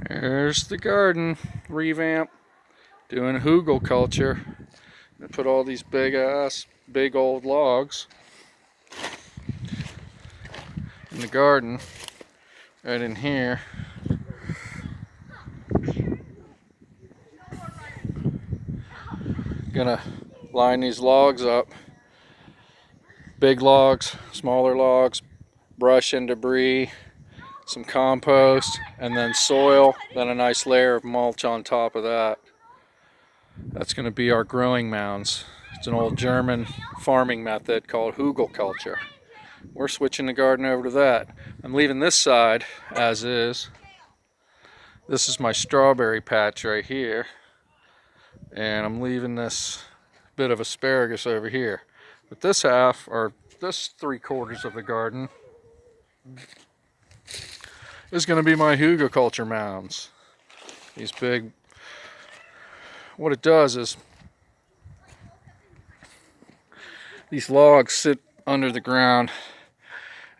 There's the garden revamp. Doing Hugelkultur. I put all these big old logs in the garden, right in here. Gonna line these logs up. Big logs, smaller logs, brush and debris, some compost, and then soil, then a nice layer of mulch on top of that. That's going to be our growing mounds. It's an old German farming method called Hugelkultur. We're switching the garden over to that. I'm leaving this side as is. This is my strawberry patch right here. And I'm leaving this bit of asparagus over here. But this half, or this 3/4 of the garden, is going to be my Hugelkultur mounds. These big, what it does is, these logs sit under the ground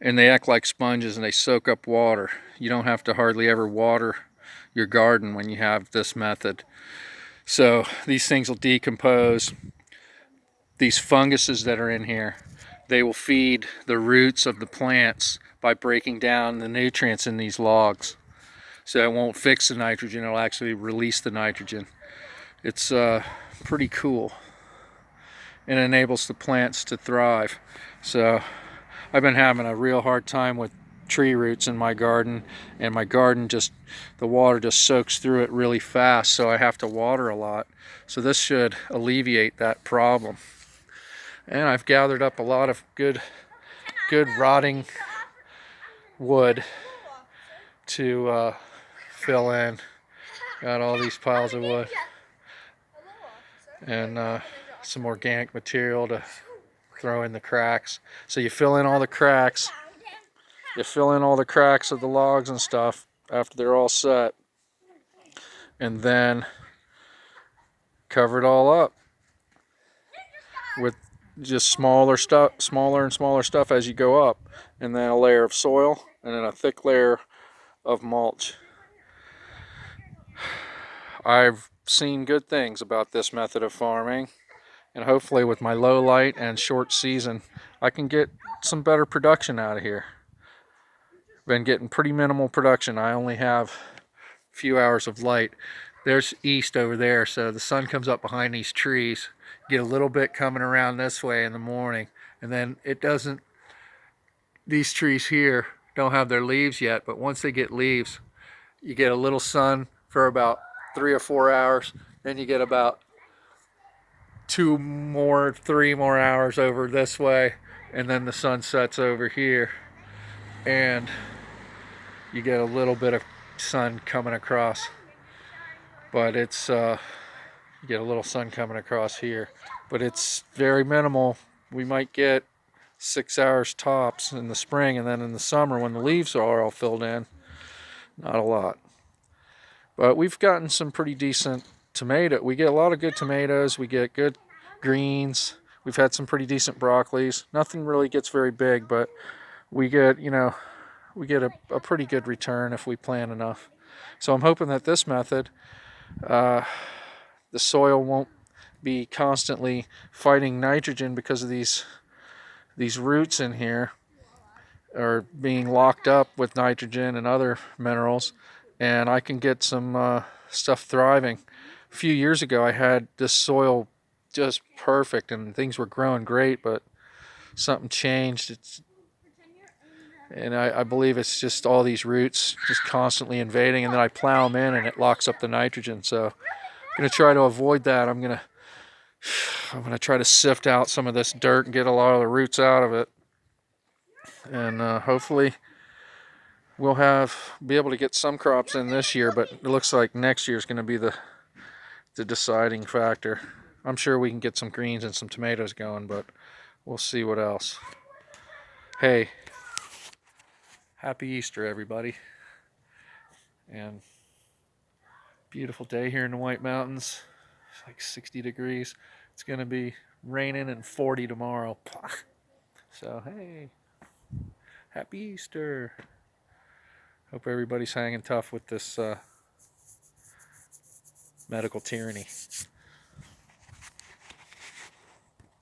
and they act like sponges and they soak up water. You don't have to hardly ever water your garden when you have this method. So these things will decompose. These funguses that are in here, they will feed the roots of the plants by breaking down the nutrients in these logs. So it won't fix the nitrogen, it'll actually release the nitrogen. It's pretty cool. It enables the plants to thrive. So I've been having a real hard time with tree roots in my garden, and my garden the water just soaks through it really fast, so I have to water a lot. So this should alleviate that problem. And I've gathered up a lot of good rotting wood to fill in. Got all these piles of wood and some organic material to throw in the cracks. So you fill in all the cracks. You fill in all the cracks of the logs and stuff after they're all set, and then cover it all up with just smaller and smaller stuff as you go up, and then a layer of soil, and then a thick layer of mulch. I've seen good things about this method of farming, and hopefully with my low light and short season, I can get some better production out of here. Been getting pretty minimal production. I only have a few hours of light. There's east over there, so the sun comes up behind these trees. Get a little bit coming around this way in the morning, and then it doesn't, these trees here don't have their leaves yet, but once they get leaves, you get a little sun for about 3 or 4 hours, then you get about 3 more hours over this way, and then the sun sets over here, and you get a little bit of sun coming across. But it's you get a little sun coming across here, but it's very minimal. We might get 6 hours tops in the spring, and then in the summer when the leaves are all filled in, not a lot. But we've gotten some pretty decent tomato. We get a lot of good tomatoes. We get good greens. We've had some pretty decent broccolis. Nothing really gets very big, but we get, a pretty good return if we plant enough. So I'm hoping that this method, the soil won't be constantly fighting nitrogen because of these roots in here are being locked up with nitrogen and other minerals, and I can get some stuff thriving. A few years ago I had this soil just perfect and things were growing great, but something changed. And I believe it's just all these roots just constantly invading, and then I plow them in and it locks up the nitrogen. So I'm going to try to avoid that. I'm going to try to sift out some of this dirt and get a lot of the roots out of it. And hopefully we'll be able to get some crops in this year, but it looks like next year is going to be the deciding factor. I'm sure we can get some greens and some tomatoes going, but we'll see what else. Hey, happy Easter, everybody. And beautiful day here in the White Mountains. It's like 60 degrees. It's going to be raining and 40 tomorrow. So, hey, happy Easter. Hope everybody's hanging tough with this medical tyranny.